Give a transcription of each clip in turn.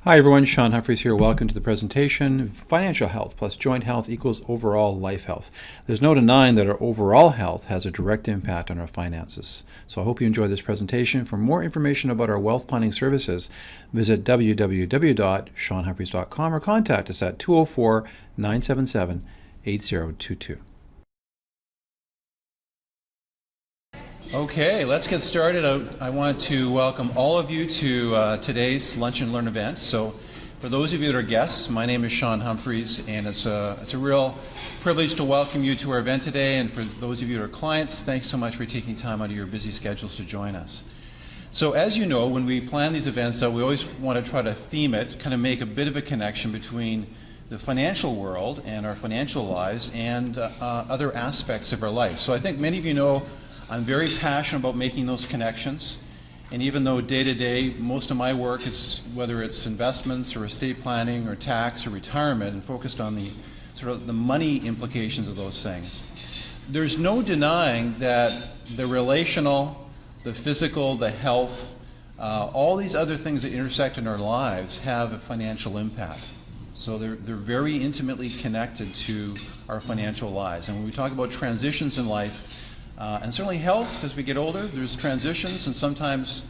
Hi everyone, Sean Humphreys here. Welcome to the presentation, Financial Health plus Joint Health equals Overall Life Health. There's no denying that our overall health has a direct impact on our finances. So I hope you enjoy this presentation. For more information about our wealth planning services, visit www.seanhumphreys.com or contact us at 204-977-8022. Okay, let's get started. I want to welcome all of you to today's Lunch and Learn event. So for those of you that are guests, my name is Sean Humphreys, and it's a real privilege to welcome you to our event today. And for those of you that are clients, thanks so much for taking time out of your busy schedules to join us. So as you know, when we plan these events, we always want to try to theme it, kind of make a bit of a connection between the financial world and our financial lives and other aspects of our life. So I think many of you know I'm very passionate about making those connections, and even though day to day most of my work is, whether it's investments or estate planning or tax or retirement, and focused on the sort of the money implications of those things, there's no denying that the relational, the physical, the health, all these other things that intersect in our lives have a financial impact. So they're very intimately connected to our financial lives. And when we talk about transitions in life, and certainly health, as we get older, there's transitions, and sometimes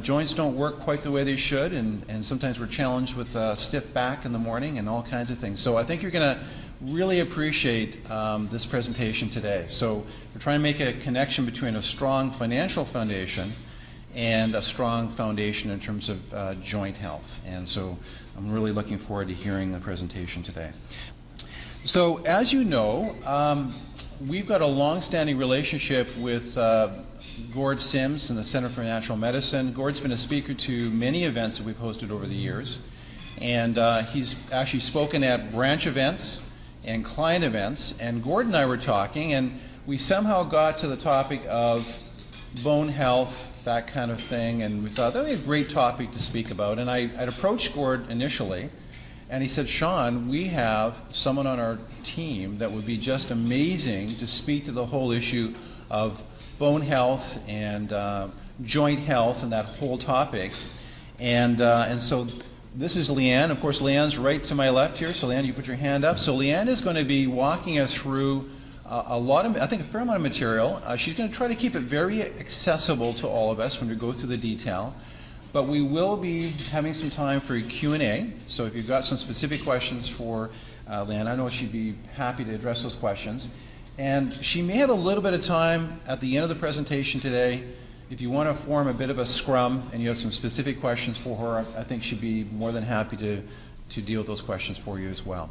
joints don't work quite the way they should, and sometimes we're challenged with stiff back in the morning and all kinds of things. So I think you're going to really appreciate this presentation today. So we're trying to make a connection between a strong financial foundation and a strong foundation in terms of joint health. And so I'm really looking forward to hearing the presentation today. So as you know, we've got a long-standing relationship with Gord Sims and the Center for Natural Medicine. Gord's been a speaker to many events that we've hosted over the years, and he's actually spoken at branch events and client events. And Gord and I were talking, and we somehow got to the topic of bone health, that kind of thing, and we thought that would be a great topic to speak about. And I'd approached Gord initially, and he said, Sean, we have someone on our team that would be just amazing to speak to the whole issue of bone health and joint health and that whole topic. And so this is Leanne. Of course, Leanne's right to my left here. So Leanne, you put your hand up. So Leanne is going to be walking us through a lot of, I think a fair amount of material. She's going to try to keep it very accessible to all of us when we go through the detail. But we will be having some time for a Q&A, so if you've got some specific questions for Leanne, I know she'd be happy to address those questions. And she may have a little bit of time at the end of the presentation today. If you want to form a bit of a scrum and you have some specific questions for her, I think she'd be more than happy to deal with those questions for you as well.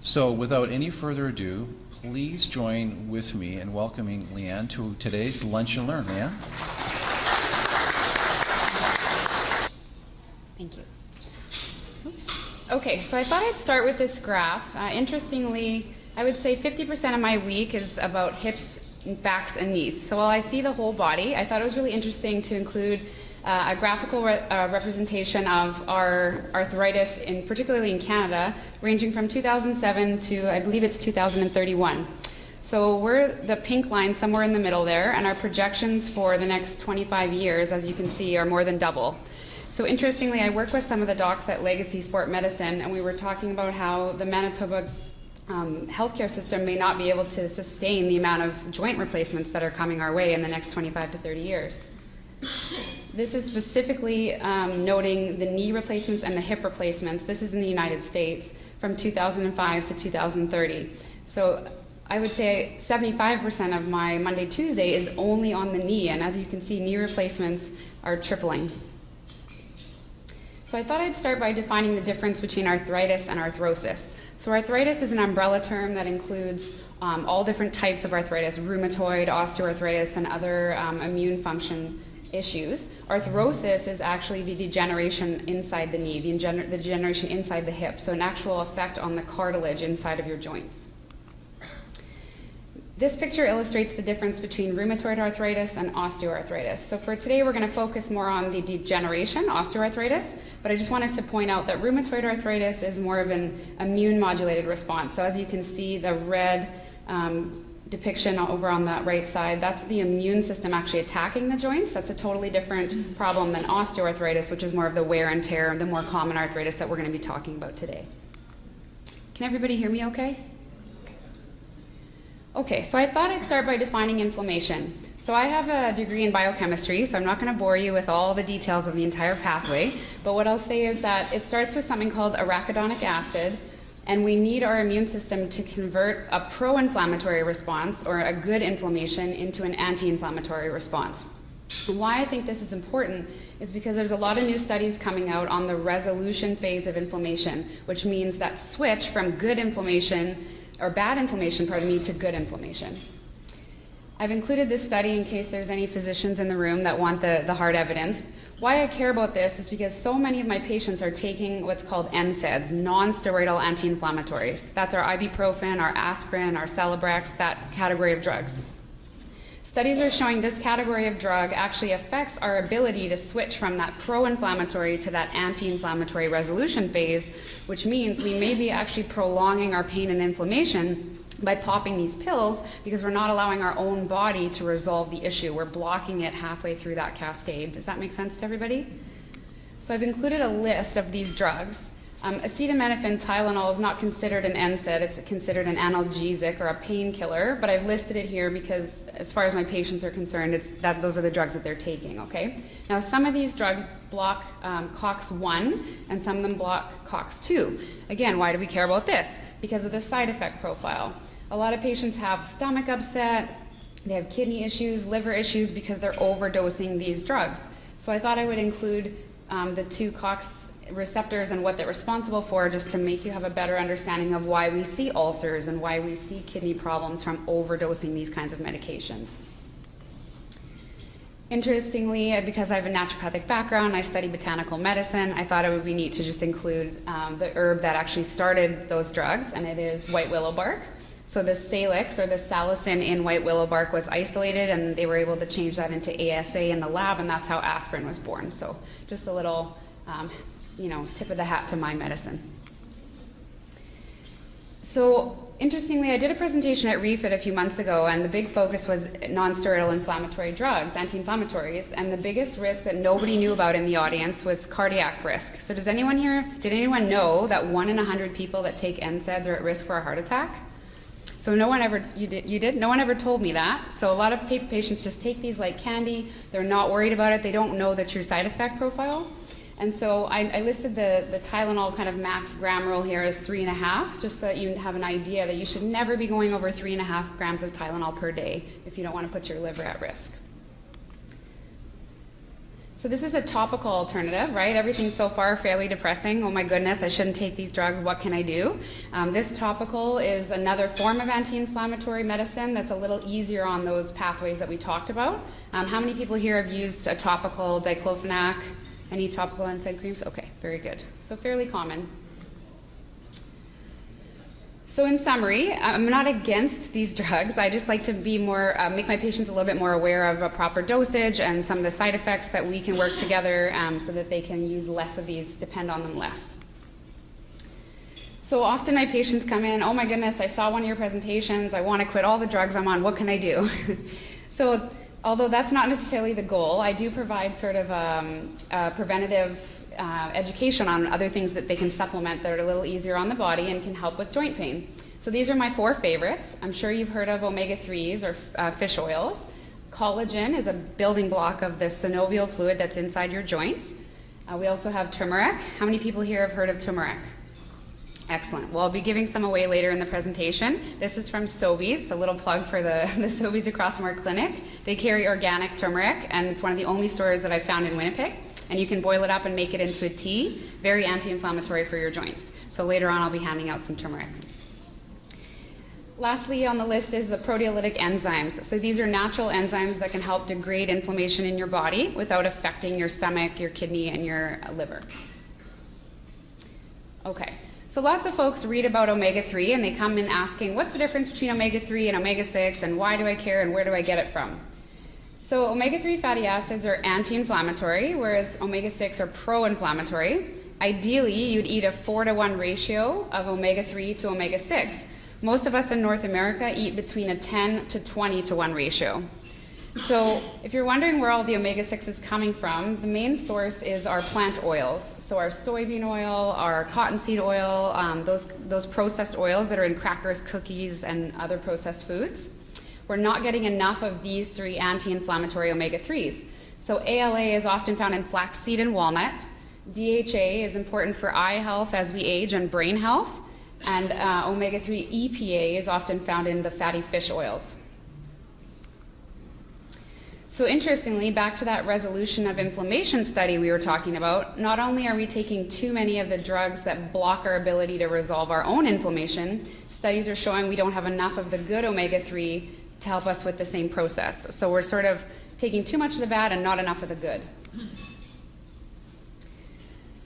So without any further ado, please join with me in welcoming Leanne to today's Lunch and Learn. Leanne? Thank you. Oops. Okay, so I thought I'd start with this graph. Interestingly, I would say 50% of my week is about hips, backs, and knees. So while I see the whole body, I thought it was really interesting to include a graphical representation of our arthritis, particularly in Canada, ranging from 2007 to, I believe it's 2031. So we're the pink line somewhere in the middle there, and our projections for the next 25 years, as you can see, are more than double. So interestingly, I work with some of the docs at Legacy Sport Medicine, and we were talking about how the Manitoba healthcare system may not be able to sustain the amount of joint replacements that are coming our way in the next 25 to 30 years. This is specifically noting the knee replacements and the hip replacements. This is in the United States from 2005 to 2030. So I would say 75% of my Monday, Tuesday is only on the knee, and as you can see, knee replacements are tripling. So I thought I'd start by defining the difference between arthritis and arthrosis. So arthritis is an umbrella term that includes all different types of arthritis, rheumatoid, osteoarthritis, and other immune function issues. Arthrosis is actually the degeneration inside the knee, the degeneration inside the hip, so an actual effect on the cartilage inside of your joints. This picture illustrates the difference between rheumatoid arthritis and osteoarthritis. So for today, we're going to focus more on the degeneration, osteoarthritis, but I just wanted to point out that rheumatoid arthritis is more of an immune modulated response. So as you can see, the red depiction over on that right side, that's the immune system actually attacking the joints. That's a totally different problem than osteoarthritis, which is more of the wear and tear, the more common arthritis that we're going to be talking about today. Can everybody hear me okay? Okay, so I thought I'd start by defining inflammation. So I have a degree in biochemistry, so I'm not going to bore you with all the details of the entire pathway, but what I'll say is that it starts with something called arachidonic acid, and we need our immune system to convert a pro-inflammatory response or a good inflammation into an anti-inflammatory response. And why I think this is important is because there's a lot of new studies coming out on the resolution phase of inflammation, which means that switch from good inflammation, or bad inflammation, pardon me, to good inflammation. I've included this study in case there's any physicians in the room that want the hard evidence. Why I care about this is because so many of my patients are taking what's called NSAIDs, non-steroidal anti-inflammatories. That's our ibuprofen, our aspirin, our Celebrex, that category of drugs. Studies are showing this category of drug actually affects our ability to switch from that pro-inflammatory to that anti-inflammatory resolution phase, which means we may be actually prolonging our pain and inflammation by popping these pills because we're not allowing our own body to resolve the issue. We're blocking it halfway through that cascade. Does that make sense to everybody? So I've included a list of these drugs. Acetaminophen Tylenol is not considered an NSAID, it's considered an analgesic or a painkiller, but I've listed it here because as far as my patients are concerned, those are the drugs that they're taking, okay? Now some of these drugs block COX-1 and some of them block COX-2. Again, why do we care about this? Because of the side effect profile. A lot of patients have stomach upset, they have kidney issues, liver issues because they're overdosing these drugs. So I thought I would include the two COX receptors and what they're responsible for just to make you have a better understanding of why we see ulcers and why we see kidney problems from overdosing these kinds of medications. Interestingly, because I have a naturopathic background, I study botanical medicine, I thought it would be neat to just include the herb that actually started those drugs, and it is white willow bark. So the salix or the salicin in white willow bark was isolated, and they were able to change that into ASA in the lab, and that's how aspirin was born. So just a little tip of the hat to my medicine. So interestingly, I did a presentation at REFIT a few months ago, and the big focus was non-steroidal inflammatory drugs, anti-inflammatories, and the biggest risk that nobody knew about in the audience was cardiac risk. So did anyone know that 1 in 100 people that take NSAIDs are at risk for a heart attack? So no one ever, you did? No one ever told me that. So a lot of patients just take these like candy, they're not worried about it, they don't know the true side effect profile. And so I listed the Tylenol kind of max gram rule here as 3.5, just so that you have an idea that you should never be going over 3.5 grams of Tylenol per day if you don't want to put your liver at risk. So this is a topical alternative, right? Everything so far fairly depressing. Oh my goodness, I shouldn't take these drugs. What can I do? This topical is another form of anti-inflammatory medicine that's a little easier on those pathways that we talked about. How many people here have used a topical diclofenac? Any topical NSAID creams? Okay, very good. So fairly common. So in summary, I'm not against these drugs. I just like to be more, make my patients a little bit more aware of a proper dosage and some of the side effects that we can work together so that they can use less of these, depend on them less. So often my patients come in, oh my goodness, I saw one of your presentations, I want to quit all the drugs I'm on, what can I do? So although that's not necessarily the goal, I do provide sort of preventative education on other things that they can supplement that are a little easier on the body and can help with joint pain. So these are my 4 favorites. I'm sure you've heard of omega-3s or fish oils. Collagen is a building block of the synovial fluid that's inside your joints. We also have turmeric. How many people here have heard of turmeric? Excellent. Well, I'll be giving some away later in the presentation. This is from Sobeys, a little plug for the Sobeys across from our clinic. They carry organic turmeric, and it's one of the only stores that I've found in Winnipeg. And you can boil it up and make it into a tea, very anti-inflammatory for your joints. So later on I'll be handing out some turmeric. Lastly on the list is the proteolytic enzymes. So these are natural enzymes that can help degrade inflammation in your body without affecting your stomach, your kidney, and your liver. Okay. So lots of folks read about omega-3 and they come in asking, what's the difference between omega-3 and omega-6 and why do I care and where do I get it from? So omega-3 fatty acids are anti-inflammatory, whereas omega-6 are pro-inflammatory. Ideally, you'd eat a 4-to-1 ratio of omega-3 to omega-6. Most of us in North America eat between a 10 to 20 to 1 ratio. So if you're wondering where all the omega-6 is coming from, the main source is our plant oils. So our soybean oil, our cottonseed oil, those processed oils that are in crackers, cookies, and other processed foods. We're not getting enough of these 3 anti-inflammatory omega-3s. So ALA is often found in flaxseed and walnut. DHA is important for eye health as we age and brain health. And omega-3 EPA is often found in the fatty fish oils. So interestingly, back to that resolution of inflammation study we were talking about, not only are we taking too many of the drugs that block our ability to resolve our own inflammation, studies are showing we don't have enough of the good omega-3 to help us with the same process. So we're sort of taking too much of the bad and not enough of the good.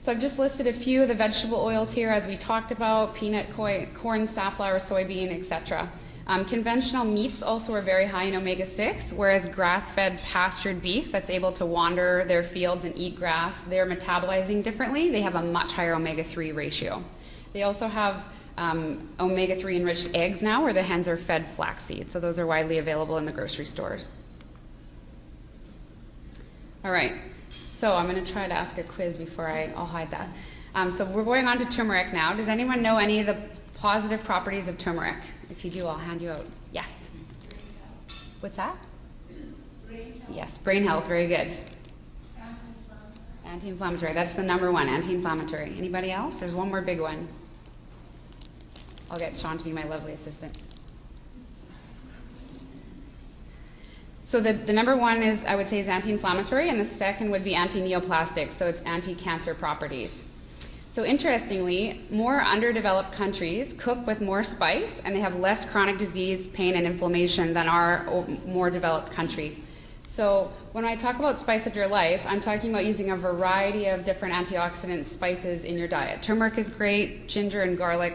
So I've just listed a few of the vegetable oils here as we talked about: peanut, corn, safflower, soybean, etc. Conventional meats also are very high in omega-6, whereas grass-fed pastured beef that's able to wander their fields and eat grass, they're metabolizing differently. They have a much higher omega-3 ratio. They also have omega-3 enriched eggs now, where the hens are fed flaxseed. So those are widely available in the grocery stores. All right, so I'm going to try to ask a quiz before I'll hide that. So we're going on to turmeric now. Does anyone know any of the positive properties of turmeric? If you do, I'll hand you out. Yes? What's that? Brain health. Yes, brain health, very good. Anti-inflammatory, that's the number 1, anti-inflammatory. Anybody else? There's one more big one. I'll get Sean to be my lovely assistant. So the number 1 is, I would say, is anti-inflammatory, and the second would be anti-neoplastic, so it's anti-cancer properties. So interestingly, more underdeveloped countries cook with more spice, and they have less chronic disease, pain, and inflammation than our more developed country. So when I talk about spice of your life, I'm talking about using a variety of different antioxidant spices in your diet. Turmeric is great, ginger and garlic,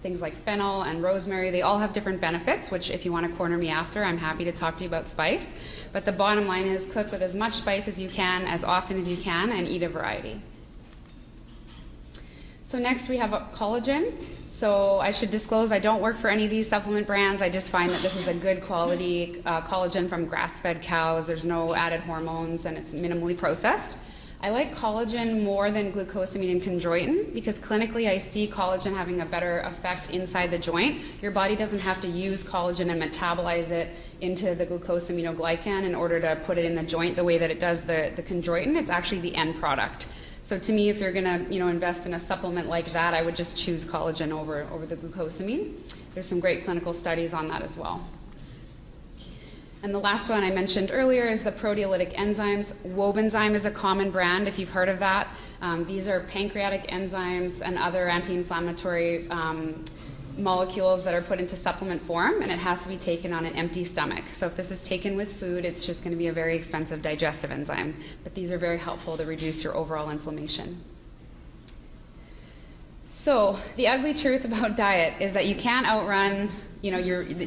things like fennel and rosemary, they all have different benefits, which if you want to corner me after, I'm happy to talk to you about spice. But the bottom line is cook with as much spice as you can, as often as you can, and eat a variety. So next we have collagen. So I should disclose I don't work for any of these supplement brands. I just find that this is a good quality collagen from grass-fed cows. There's no added hormones and it's minimally processed. I like collagen more than glucosamine and chondroitin because clinically I see collagen having a better effect inside the joint. Your body doesn't have to use collagen and metabolize it into the glucosaminoglycan in order to put it in the joint the way that it does the chondroitin. It's actually the end product. So to me, if you're going to invest in a supplement like that, I would just choose collagen over the glucosamine. There's some great clinical studies on that as well. And the last one I mentioned earlier is the proteolytic enzymes. Wobenzyme is a common brand, if you've heard of that. These are pancreatic enzymes and other anti-inflammatory molecules that are put into supplement form, and it has to be taken on an empty stomach. So if this is taken with food, it's just going to be a very expensive digestive enzyme. But these are very helpful to reduce your overall inflammation. So the ugly truth about diet is that you can't outrun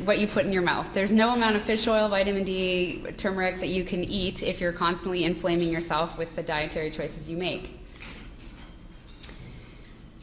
what you put in your mouth. There's no amount of fish oil, vitamin D, turmeric that you can eat if you're constantly inflaming yourself with the dietary choices you make.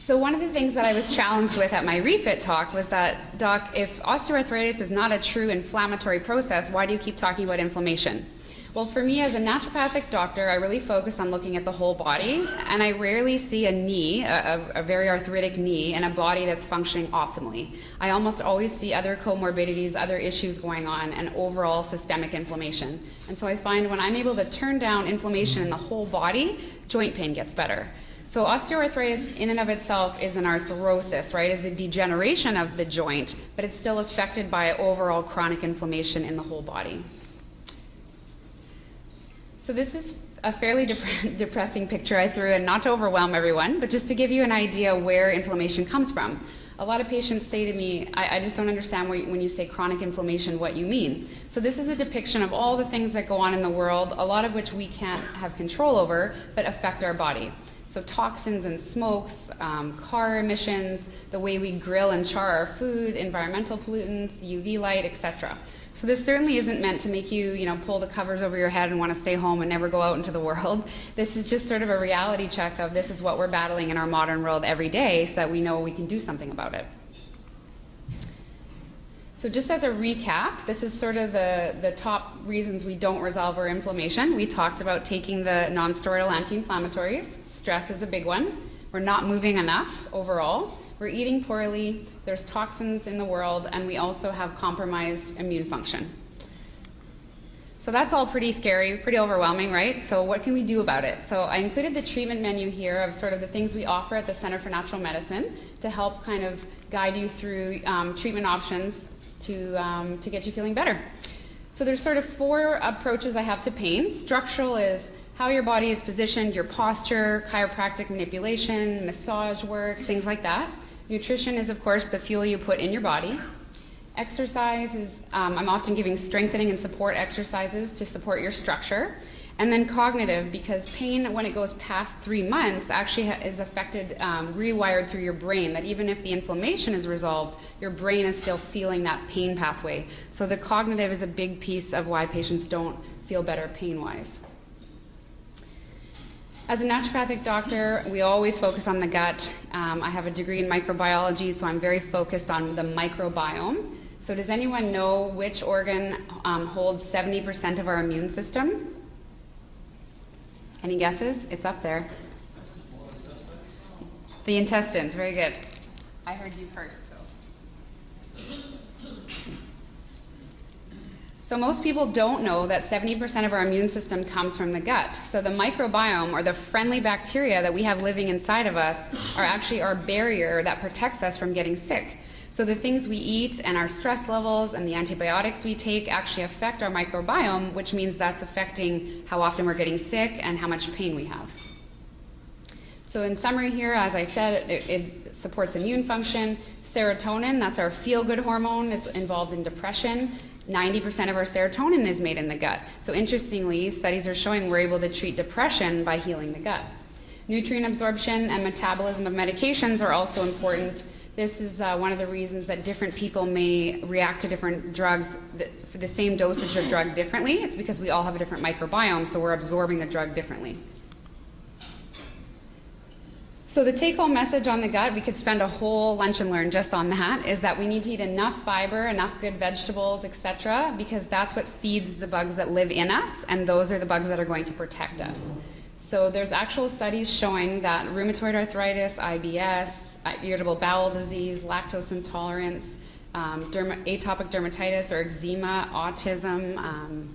So one of the things that I was challenged with at my refit talk was that, Doc, if osteoarthritis is not a true inflammatory process, why do you keep talking about inflammation? Well, for me as a naturopathic doctor, I really focus on looking at the whole body, and I rarely see a knee, a very arthritic knee, in a body that's functioning optimally. I almost always see other comorbidities, other issues going on, and overall systemic inflammation. And so I find when I'm able to turn down inflammation in the whole body, joint pain gets better. So osteoarthritis in and of itself is an arthrosis, right? It's a degeneration of the joint, but it's still affected by overall chronic inflammation in the whole body. So this is a fairly depressing picture I threw in, not to overwhelm everyone, but just to give you an idea where inflammation comes from. A lot of patients say to me, I just don't understand when you say chronic inflammation, what you mean. So this is a depiction of all the things that go on in the world, a lot of which we can't have control over, but affect our body. So toxins and smokes, car emissions, the way we grill and char our food, environmental pollutants, UV light, etc. So this certainly isn't meant to make you, pull the covers over your head and want to stay home and never go out into the world. This is just sort of a reality check of this is what we're battling in our modern world every day so that we know we can do something about it. So just as a recap, this is sort of the top reasons we don't resolve our inflammation. We talked about taking the non-steroidal anti-inflammatories. Stress is a big one. We're not moving enough overall. We're eating poorly. There's toxins in the world, and we also have compromised immune function. So that's all pretty scary, pretty overwhelming, right? So what can we do about it? So I included the treatment menu here of sort of the things we offer at the Center for Natural Medicine to help kind of guide you through treatment options to get you feeling better. So there's sort of 4 approaches I have to pain. Structural is how your body is positioned, your posture, chiropractic manipulation, massage work, things like that. Nutrition is, of course, the fuel you put in your body. Exercise is, I'm often giving strengthening and support exercises to support your structure. And then cognitive, because pain, when it goes past 3 months, actually is affected, rewired through your brain, that even if the inflammation is resolved, your brain is still feeling that pain pathway. So the cognitive is a big piece of why patients don't feel better pain-wise. As a naturopathic doctor, we always focus on the gut. I have a degree in microbiology, so I'm very focused on the microbiome. So does anyone know which organ holds 70% of our immune system? Any guesses? It's up there. The intestines, very good. I heard you first. So most people don't know that 70% of our immune system comes from the gut. So the microbiome, or the friendly bacteria that we have living inside of us, are actually our barrier that protects us from getting sick. So the things we eat and our stress levels and the antibiotics we take actually affect our microbiome, which means that's affecting how often we're getting sick and how much pain we have. So in summary here, as I said, it supports immune function. Serotonin, that's our feel-good hormone, it's involved in depression. 90% of our serotonin is made in the gut. So interestingly, studies are showing we're able to treat depression by healing the gut. Nutrient absorption and metabolism of medications are also important. This is one of the reasons that different people may react to different drugs for the same dosage of drug differently. It's because we all have a different microbiome, so we're absorbing the drug differently. So the take-home message on the gut, we could spend a whole lunch and learn just on that, is that we need to eat enough fiber, enough good vegetables, etc., because that's what feeds the bugs that live in us, and those are the bugs that are going to protect us. So there's actual studies showing that rheumatoid arthritis, IBS, irritable bowel disease, lactose intolerance, atopic dermatitis or eczema, autism,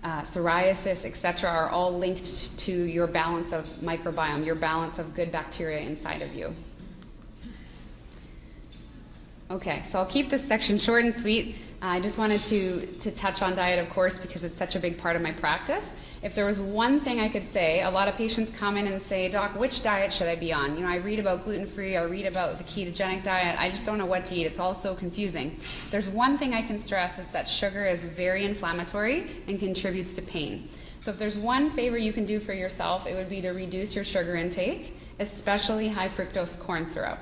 psoriasis, etc., are all linked to your balance of microbiome, your balance of good bacteria inside of you. Okay, so I'll keep this section short and sweet. I just wanted to touch on diet, of course, because it's such a big part of my practice. If there was one thing I could say, a lot of patients come in and say, Doc, which diet should I be on? You know, I read about gluten-free, I read about the ketogenic diet, I just don't know what to eat. It's all so confusing. There's one thing I can stress is that sugar is very inflammatory and contributes to pain. So if there's one favor you can do for yourself, it would be to reduce your sugar intake, especially high fructose corn syrup.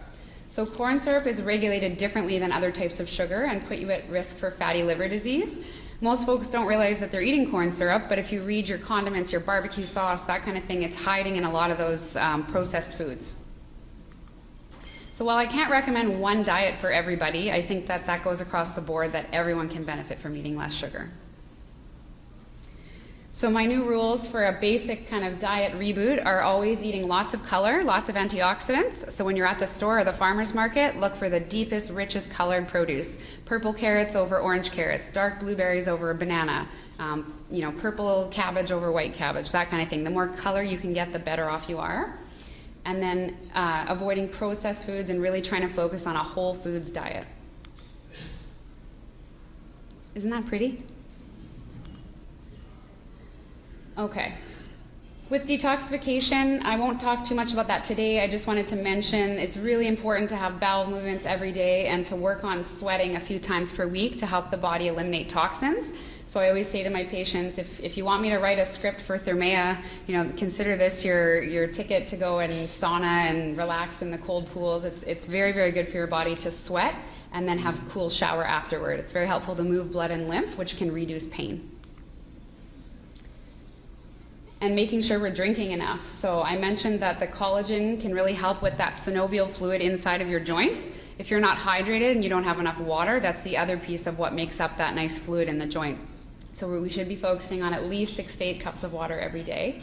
So corn syrup is regulated differently than other types of sugar and put you at risk for fatty liver disease. Most folks don't realize that they're eating corn syrup, but if you read your condiments, your barbecue sauce, that kind of thing, it's hiding in a lot of those processed foods. So while I can't recommend one diet for everybody, I think that that goes across the board, that everyone can benefit from eating less sugar. So my new rules for a basic kind of diet reboot are always eating lots of color, lots of antioxidants. So when you're at the store or the farmer's market, look for the deepest, richest colored produce. Purple carrots over orange carrots, dark blueberries over a banana, purple cabbage over white cabbage, that kind of thing. The more color you can get, the better off you are. And then avoiding processed foods and really trying to focus on a whole foods diet. Isn't that pretty? Okay. With detoxification, I won't talk too much about that today. I just wanted to mention it's really important to have bowel movements every day and to work on sweating a few times per week to help the body eliminate toxins. So I always say to my patients, if you want me to write a script for Thermea, consider this your ticket to go and sauna and relax in the cold pools. It's very, very good for your body to sweat and then have a cool shower afterward. It's very helpful to move blood and lymph, which can reduce pain. And making sure we're drinking enough. So I mentioned that the collagen can really help with that synovial fluid inside of your joints. If you're not hydrated and you don't have enough water, that's the other piece of what makes up that nice fluid in the joint. So we should be focusing on at least 6 to 8 cups of water every day.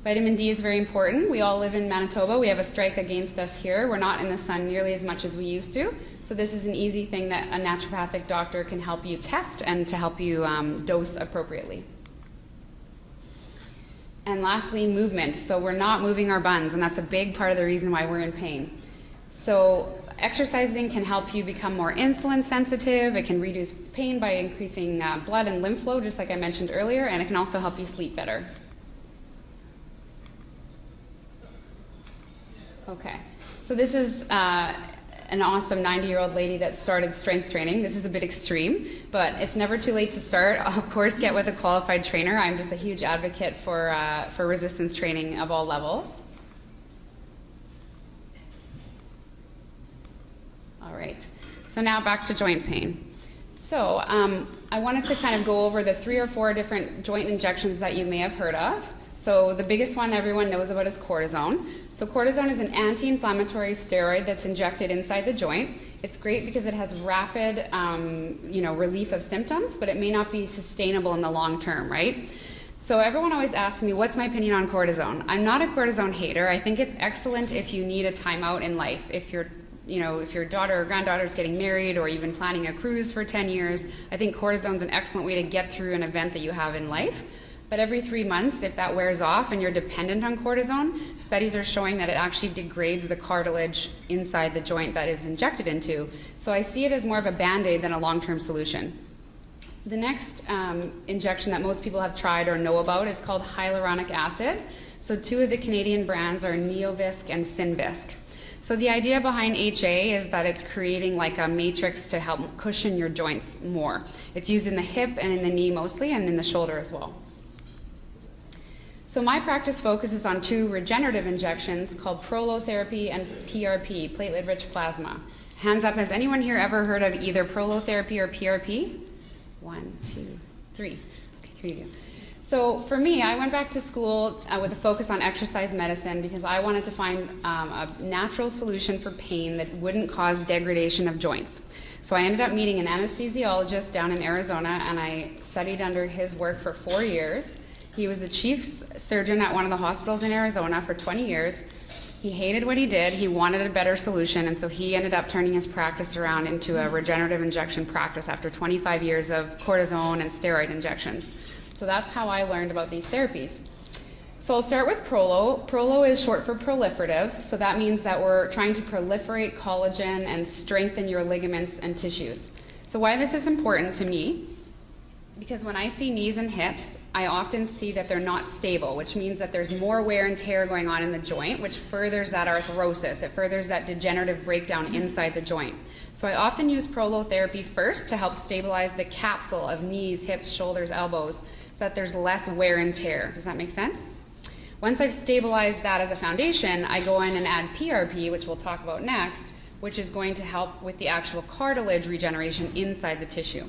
Vitamin D is very important. We all live in Manitoba. We have a strike against us here. We're not in the sun nearly as much as we used to. So this is an easy thing that a naturopathic doctor can help you test and to help you dose appropriately. And lastly, movement. So we're not moving our buns, and that's a big part of the reason why we're in pain. So exercising can help you become more insulin sensitive. It can reduce pain by increasing blood and lymph flow, just like I mentioned earlier, and it can also help you sleep better. Okay, so this is an awesome 90-year-old lady that started strength training. This is a bit extreme, but it's never too late to start. Of course, get with a qualified trainer. I'm just a huge advocate for resistance training of all levels. All right, so now back to joint pain. So I wanted to kind of go over the 3 or 4 different joint injections that you may have heard of. So the biggest one everyone knows about is cortisone. So cortisone is an anti-inflammatory steroid that's injected inside the joint. It's great because it has rapid relief of symptoms, but it may not be sustainable in the long term, right? So everyone always asks me, what's my opinion on cortisone? I'm not a cortisone hater. I think it's excellent if you need a timeout in life. If your daughter or granddaughter is getting married or even planning a cruise for 10 years, I think cortisone is an excellent way to get through an event that you have in life. But every 3 months, if that wears off and you're dependent on cortisone, studies are showing that it actually degrades the cartilage inside the joint that is injected into. So I see it as more of a Band-Aid than a long-term solution. The next injection that most people have tried or know about is called hyaluronic acid. So 2 of the Canadian brands are Neovisc and Synvisc. So the idea behind HA is that it's creating like a matrix to help cushion your joints more. It's used in the hip and in the knee mostly, and in the shoulder as well. So my practice focuses on 2 regenerative injections called Prolotherapy and PRP, platelet-rich plasma. Hands up, has anyone here ever heard of either Prolotherapy or PRP? 1, 2, 3. Okay, 3 of you. So for me, I went back to school with a focus on exercise medicine because I wanted to find a natural solution for pain that wouldn't cause degradation of joints. So I ended up meeting an anesthesiologist down in Arizona, and I studied under his work for 4 years. He was the chief surgeon at one of the hospitals in Arizona for 20 years. He hated what he did. He wanted a better solution, and so he ended up turning his practice around into a regenerative injection practice after 25 years of cortisone and steroid injections. So that's how I learned about these therapies. So I'll start with Prolo. Prolo is short for proliferative, so that means that we're trying to proliferate collagen and strengthen your ligaments and tissues. So why this is important to me? Because when I see knees and hips, I often see that they're not stable, which means that there's more wear and tear going on in the joint, which furthers that arthrosis. It furthers that degenerative breakdown inside the joint. So I often use prolotherapy first to help stabilize the capsule of knees, hips, shoulders, elbows, so that there's less wear and tear. Does that make sense? Once I've stabilized that as a foundation, I go in and add PRP, which we'll talk about next, which is going to help with the actual cartilage regeneration inside the tissue.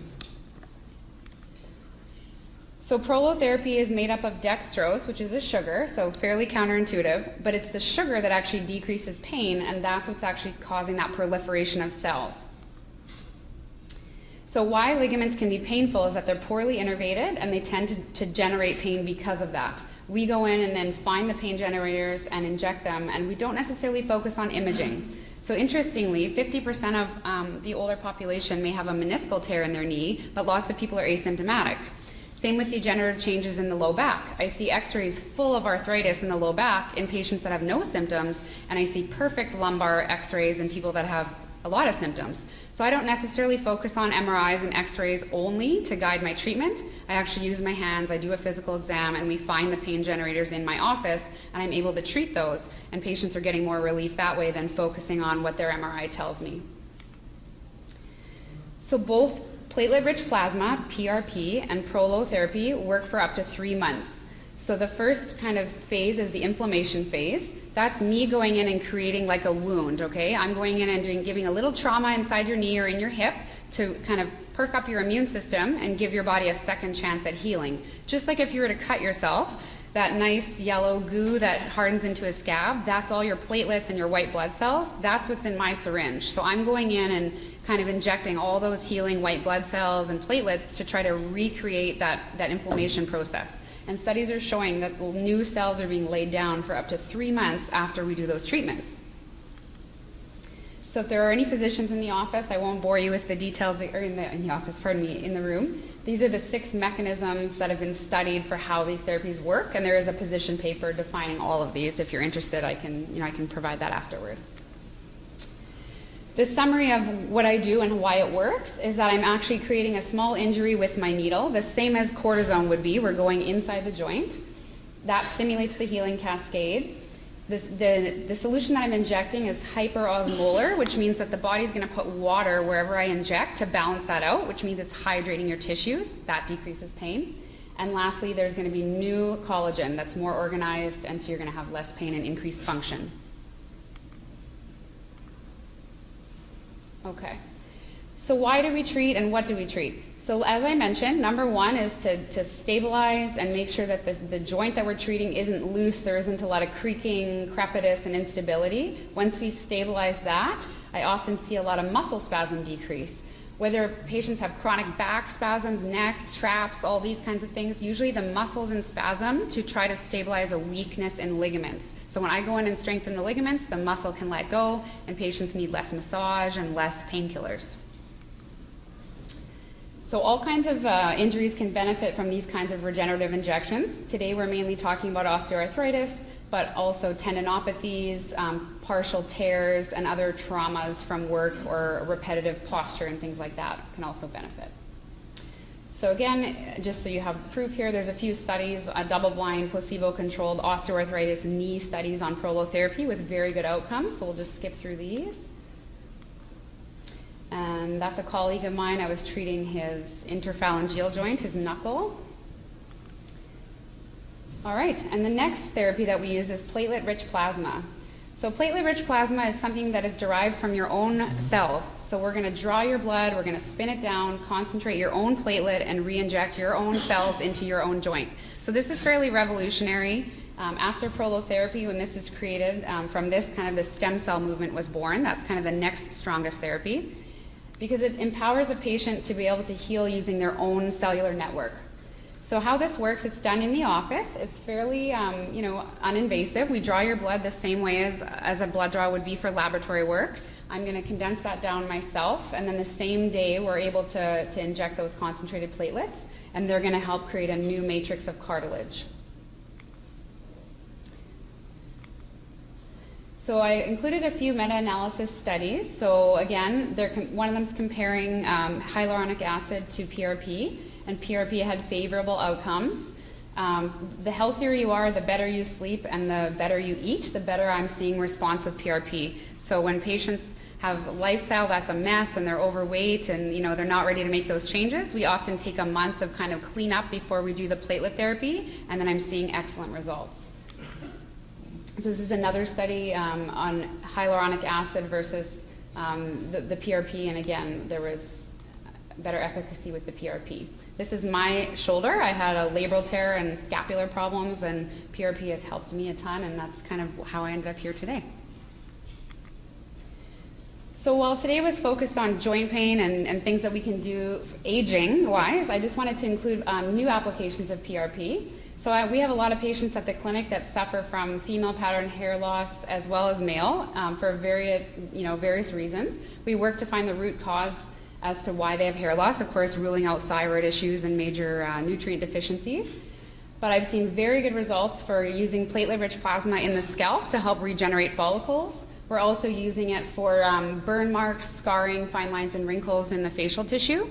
So prolotherapy is made up of dextrose, which is a sugar, so fairly counterintuitive, but it's the sugar that actually decreases pain, and that's what's actually causing that proliferation of cells. So why ligaments can be painful is that they're poorly innervated, and they tend to generate pain because of that. We go in and then find the pain generators and inject them, and we don't necessarily focus on imaging. So interestingly, 50% of the older population may have a meniscal tear in their knee, but lots of people are asymptomatic. Same with degenerative changes in the low back. I see x-rays full of arthritis in the low back in patients that have no symptoms, and I see perfect lumbar x-rays in people that have a lot of symptoms. So I don't necessarily focus on MRIs and x-rays only to guide my treatment. I actually use my hands, I do a physical exam, and we find the pain generators in my office, and I'm able to treat those, and patients are getting more relief that way than focusing on what their MRI tells me. So both platelet-rich plasma, PRP, and prolotherapy work for up to 3 months. So the first kind of phase is the inflammation phase. That's me going in and creating like a wound, okay? I'm going in and giving a little trauma inside your knee or in your hip to kind of perk up your immune system and give your body a second chance at healing. Just like if you were to cut yourself, that nice yellow goo that hardens into a scab, that's all your platelets and your white blood cells. That's what's in my syringe. So I'm going in and kind of injecting all those healing white blood cells and platelets to try to recreate that inflammation process. And studies are showing that new cells are being laid down for up to 3 months after we do those treatments. So if there are any physicians in the office, I won't bore you with the details, or in the office, pardon me, in the room. These are the 6 mechanisms that have been studied for how these therapies work, and there is a position paper defining all of these. If you're interested, I can provide that afterward. The summary of what I do and why it works is that I'm actually creating a small injury with my needle, the same as cortisone would be. We're going inside the joint. That stimulates the healing cascade. The solution that I'm injecting is hyperosmolar, which means that the body's going to put water wherever I inject to balance that out, which means it's hydrating your tissues. That decreases pain. And lastly, there's going to be new collagen that's more organized, and so you're going to have less pain and increased function. Okay. So why do we treat and what do we treat? So as I mentioned, number one is to stabilize and make sure that the joint that we're treating isn't loose, there isn't a lot of creaking, crepitus, and instability. Once we stabilize that, I often see a lot of muscle spasm decrease. Whether patients have chronic back spasms, neck, traps, all these kinds of things, usually the muscle's in spasm to try to stabilize a weakness in ligaments. So when I go in and strengthen the ligaments, the muscle can let go, and patients need less massage and less painkillers. So all kinds of injuries can benefit from these kinds of regenerative injections. Today we're mainly talking about osteoarthritis, but also tendinopathies, partial tears, and other traumas from work or repetitive posture and things like that can also benefit. So again, just so you have proof here, there's a few studies, double-blind, placebo-controlled osteoarthritis knee studies on Prolotherapy with very good outcomes, so we'll just skip through these. And that's a colleague of mine. I was treating his interphalangeal joint, his knuckle. All right, and the next therapy that we use is platelet-rich plasma. So platelet-rich plasma is something that is derived from your own cells. So we're going to draw your blood, we're going to spin it down, concentrate your own platelet, and re-inject your own cells into your own joint. So this is fairly revolutionary. After Prolotherapy, when this was created, from this kind of the stem cell movement was born. That's kind of the next strongest therapy, because it empowers a patient to be able to heal using their own cellular network. So how this works, it's done in the office. It's fairly uninvasive. We draw your blood the same way as a blood draw would be for laboratory work. I'm going to condense that down myself, and then the same day we're able to inject those concentrated platelets, and they're going to help create a new matrix of cartilage. So I included a few meta-analysis studies. So again, one of them is comparing hyaluronic acid to PRP, and PRP had favorable outcomes. The healthier you are, the better you sleep, and the better you eat, the better I'm seeing response with PRP. So when patients have a lifestyle that's a mess and they're overweight and they're not ready to make those changes, we often take a month of kind of cleanup before we do the platelet therapy, and then I'm seeing excellent results. So this is another study on hyaluronic acid versus the PRP, and again, there was better efficacy with the PRP. This is my shoulder. I had a labral tear and scapular problems, and PRP has helped me a ton, and that's kind of how I ended up here today. So while today was focused on joint pain and things that we can do aging-wise, I just wanted to include new applications of PRP. So we have a lot of patients at the clinic that suffer from female pattern hair loss as well as male for various reasons. We work to find the root cause as to why they have hair loss, of course ruling out thyroid issues and major nutrient deficiencies. But I've seen very good results for using platelet-rich plasma in the scalp to help regenerate follicles. We're also using it for burn marks, scarring, fine lines, and wrinkles in the facial tissue.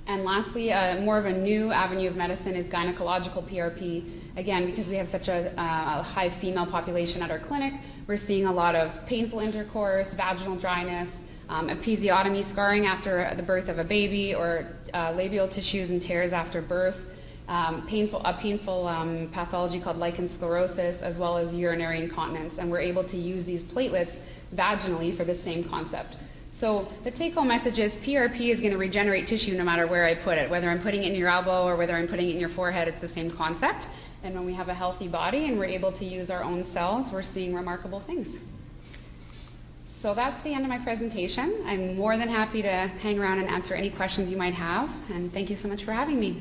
And lastly, more of a new avenue of medicine is gynecological PRP. Again, because we have such a high female population at our clinic, we're seeing a lot of painful intercourse, vaginal dryness, episiotomy scarring after the birth of a baby, or labial tissues and tears after birth, painful pathology called lichen sclerosis, as well as urinary incontinence. And we're able to use these platelets vaginally for the same concept. So the take-home message is PRP is going to regenerate tissue no matter where I put it. Whether I'm putting it in your elbow or whether I'm putting it in your forehead, it's the same concept. And when we have a healthy body and we're able to use our own cells, we're seeing remarkable things. So that's the end of my presentation. I'm more than happy to hang around and answer any questions you might have. And thank you so much for having me.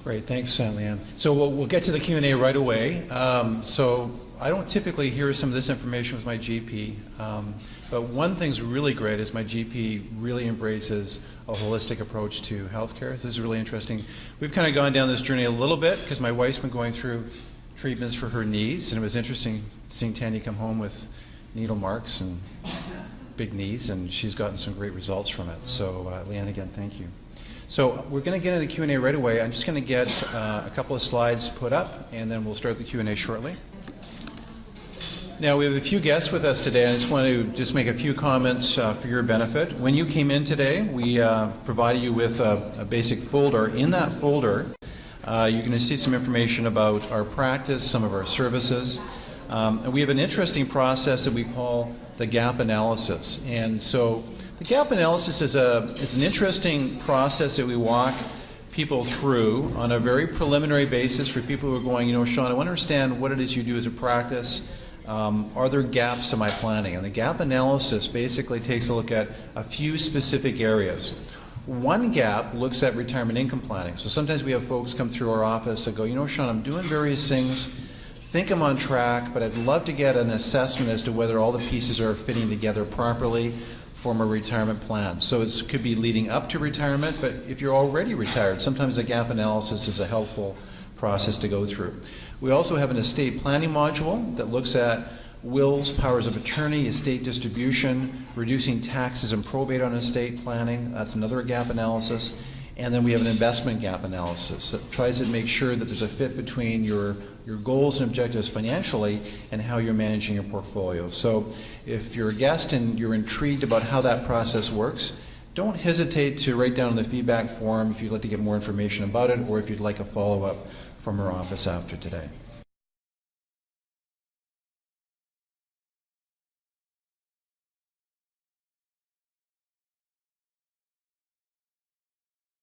Great, thanks, Leanne. So we'll get to the Q&A right away. So I don't typically hear some of this information with my GP, but one thing's really great is my GP really embraces a holistic approach to healthcare. This is really interesting. We've kind of gone down this journey a little bit because my wife's been going through treatments for her knees, and it was interesting seeing Tanya come home with needle marks and big knees, and she's gotten some great results from it. So Leanne, again, thank you. So we're going to get into the Q&A right away. I'm just going to get a couple of slides put up, and then we'll start the Q&A shortly. Now, we have a few guests with us today. I just want to make a few comments for your benefit. When you came in today, we provided you with a basic folder. In that folder, you're going to see some information about our practice, some of our services. And we have an interesting process that we call the gap analysis. And so the gap analysis is an interesting process that we walk people through on a very preliminary basis for people who are going, Sean, I want to understand what it is you do as a practice. Are there gaps in my planning? And the gap analysis basically takes a look at a few specific areas. One gap looks at retirement income planning. So sometimes we have folks come through our office and go, Sean, I'm doing various things, think I'm on track, but I'd love to get an assessment as to whether all the pieces are fitting together properly for my retirement plan. So it could be leading up to retirement, but if you're already retired, sometimes a gap analysis is a helpful process to go through. We also have an estate planning module that looks at wills, powers of attorney, estate distribution, reducing taxes and probate on estate planning. That's another gap analysis. And then we have an investment gap analysis that tries to make sure that there's a fit between your goals and objectives financially and how you're managing your portfolio. So if you're a guest and you're intrigued about how that process works, don't hesitate to write down in the feedback form if you'd like to get more information about it or if you'd like a follow-up from our office after today.